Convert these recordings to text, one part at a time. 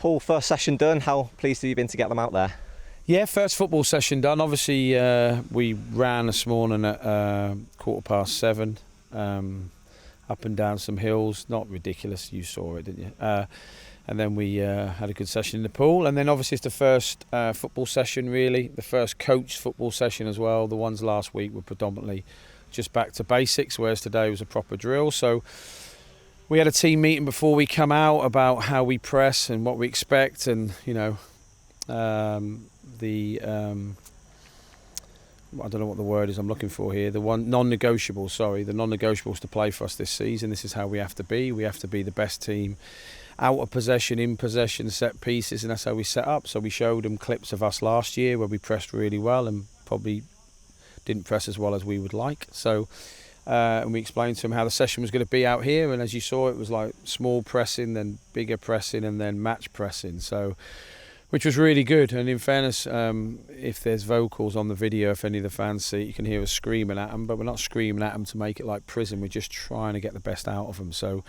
Paul, first session done. How pleased have you been to get them out there? Yeah, first football session done. Obviously, we ran this morning at 7:15, up and down some hills. Not ridiculous. You saw it, didn't you? And then we had a good session in the pool. And then obviously it's the first football session, really. The first coached football session as well. The ones last week were predominantly just back to basics, whereas today was a proper drill. So we had a team meeting before we come out about how we press and what we expect, and the I don't know what the word is I'm looking for here. The non-negotiables to play for us this season. This is how we have to be. We have to be the best team out of possession, in possession, set pieces, and that's how we set up. So we showed them clips of us last year where we pressed really well and probably didn't press as well as we would like. So and we explained to them how the session was going to be out here, and as you saw, it was like small pressing, then bigger pressing, and then match pressing. So, which was really good. And in fairness, if there's vocals on the video, if any of the fans see it, you can hear us screaming at them, but we're not screaming at them to make it like prison. We're just trying to get the best out of them. So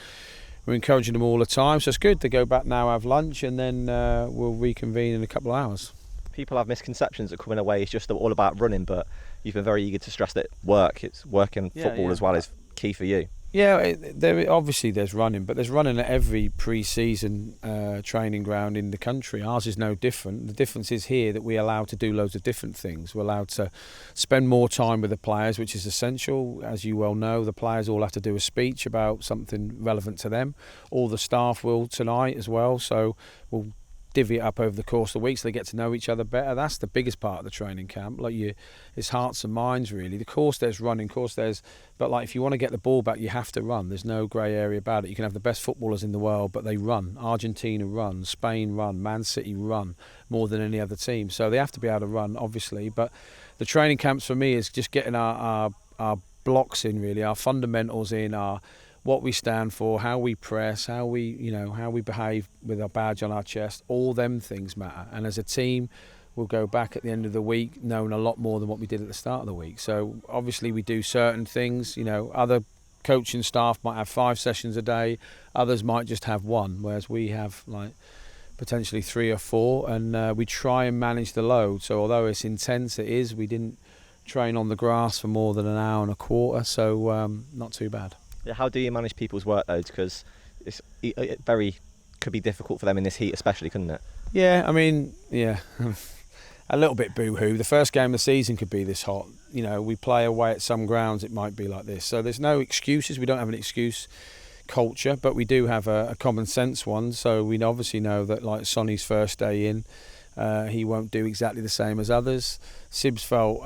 we're encouraging them all the time. So it's good to go back now, have lunch, and then we'll reconvene in a couple of hours. People have misconceptions that coming away is just all about running, but you've been very eager to stress that it's work and football as well is key for you. Yeah, obviously there's running, but there's running at every pre-season training ground in the country. Ours is no different. The difference is here that we're allowed to do loads of different things. We're allowed to spend more time with the players, which is essential. As you well know, the players all have to do a speech about something relevant to them. All the staff will tonight as well, so we'll divvy it up over the course of the week so they get to know each other better. That's the biggest part of the training camp. It's hearts and minds, really. Of course there's running, but if you want to get the ball back, you have to run. There's no grey area about it. You can have the best footballers in the world, but they run. Argentina run, Spain run, Man City run more than any other team. So they have to be able to run, obviously. But the training camps for me is just getting our blocks in, really, our fundamentals in, what we stand for, how we press, how we behave with our badge on our chest. All them things matter. And as a team, we'll go back at the end of the week knowing a lot more than what we did at the start of the week. So obviously we do certain things. Other coaching staff might have 5 sessions a day. Others might just have 1, whereas we have potentially 3 or 4. And we try and manage the load. So although it's intense, we didn't train on the grass for more than an hour and a quarter. So not too bad. Yeah, how do you manage people's workloads? Because it could be difficult for them in this heat, especially, couldn't it? Yeah, a little bit boo-hoo. The first game of the season could be this hot. We play away at some grounds, it might be like this. So there's no excuses. We don't have an excuse culture, but we do have a common sense one. So we obviously know that, like Sonny's first day in, he won't do exactly the same as others. Sibs felt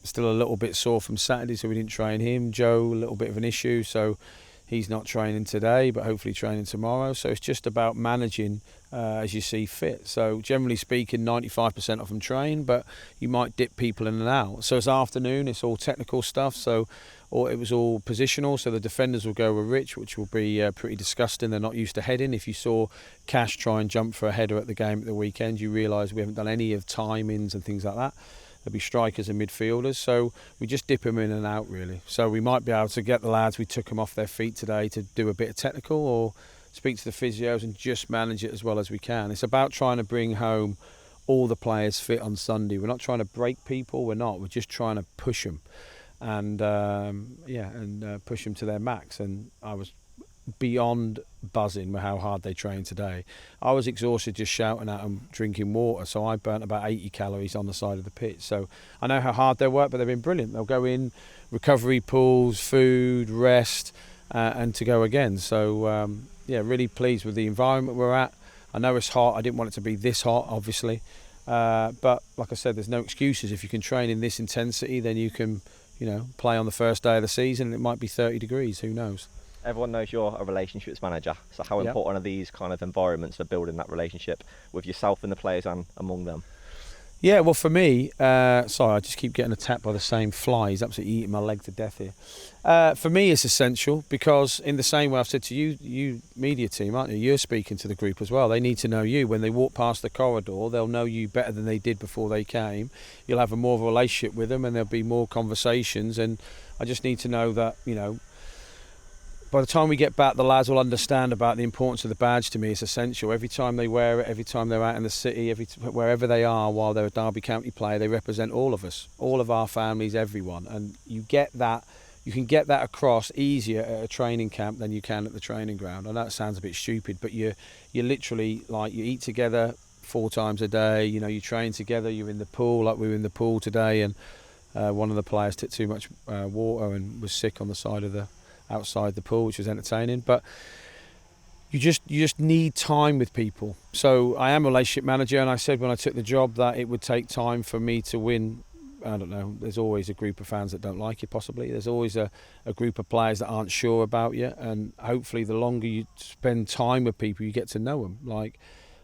still a little bit sore from Saturday, so we didn't train him. Joe, a little bit of an issue, so he's not training today, but hopefully training tomorrow. So it's just about managing as you see fit. So generally speaking, 95% of them train, but you might dip people in and out. So it's afternoon, it's all technical stuff, it was all positional, so the defenders will go with Rich, which will be pretty disgusting. They're not used to heading. If you saw Cash try and jump for a header at the game at the weekend, you realise we haven't done any of timings and things like that. There'll be strikers and midfielders, so we just dip them in and out, really. So we might be able to get the lads, we took them off their feet today to do a bit of technical, or speak to the physios and just manage it as well as we can. It's about trying to bring home all the players fit on Sunday. We're not trying to break people, we're just trying to push them. And push them to their max. And I was beyond buzzing with how hard they trained today. I was exhausted just shouting at them, drinking water, so I burnt about 80 calories on the side of the pitch. So I know how hard they work, but they've been brilliant. They'll go in, recovery pools, food, rest, and to go again. So really pleased with the environment we're at. I know it's hot. I didn't want it to be this hot, obviously, but like I said, there's no excuses. If you can train in this intensity, then you can play on the first day of the season, and it might be 30 degrees, who knows. Everyone knows you're a relationships manager, so how important are these kind of environments for building that relationship with yourself and the players and among them? Yeah, well, for me, sorry, I just keep getting attacked by the same fly. He's absolutely eating my leg to death here. For me, it's essential because in the same way I've said to you media team, aren't you? You're speaking to the group as well. They need to know you. When they walk past the corridor, they'll know you better than they did before they came. You'll have more of a relationship with them and there'll be more conversations. And I just need to know that, by the time we get back, the lads will understand about the importance of the badge. To me, it's essential. Every time they wear it, every time they're out in the city, wherever they are while they're a Derby County player, they represent all of us, all of our families, everyone. And you get that. You can get that across easier at a training camp than you can at the training ground. And that sounds a bit stupid, but you're literally, like, you eat together 4 times a day. You know, you train together. You're in the pool, like we were in the pool today, and one of the players took too much water and was sick on the side of the outside the pool, which was entertaining. But you just need time with people. So I am a relationship manager, and I said when I took the job that it would take time for me to win. I don't know, there's always a group of fans that don't like you, possibly. There's always a group of players that aren't sure about you, and hopefully the longer you spend time with people, you get to know them. Like,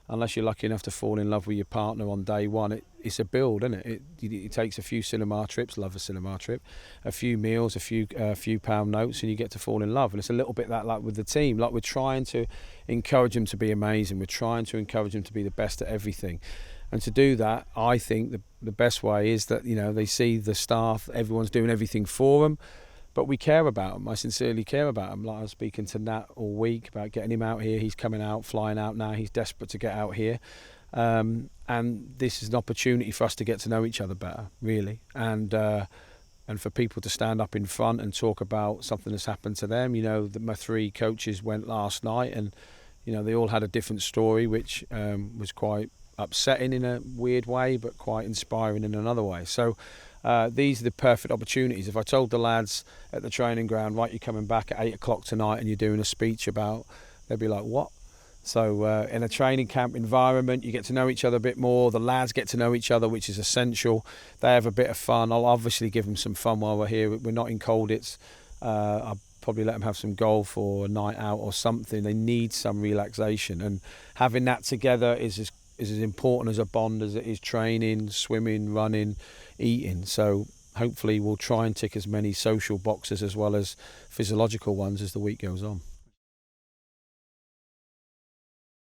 unless you're lucky enough to fall in love with your partner on day one, it's a build, isn't it? It takes a few cinema trips, love a cinema trip, a few meals, a few pound notes, and you get to fall in love. And it's a little bit that like with the team. Like, we're trying to encourage them to be amazing. We're trying to encourage them to be the best at everything. And to do that, I think the best way is that, you know, they see the staff, everyone's doing everything for them, but we care about them. I sincerely care about them. Like, I was speaking to Nat all week about getting him out here. He's coming out, flying out now. He's desperate to get out here. And this is an opportunity for us to get to know each other better, really. And for people to stand up in front and talk about something that's happened to them. You know, my 3 coaches went last night, and, you know, they all had a different story, which was quite upsetting in a weird way, but quite inspiring in another way. So these are the perfect opportunities. If I told the lads at the training ground, right, you're coming back at 8 o'clock tonight and you're doing a speech about, they'd be like, what? So in a training camp environment, you get to know each other a bit more. The lads get to know each other, which is essential. They have a bit of fun. I'll obviously give them some fun while we're here. We're not in Colditz. I'll probably let them have some golf or a night out or something. They need some relaxation, and having that together is as important as a bond as it is training, swimming, running, eating. So hopefully we'll try and tick as many social boxes as well as physiological ones as the week goes on.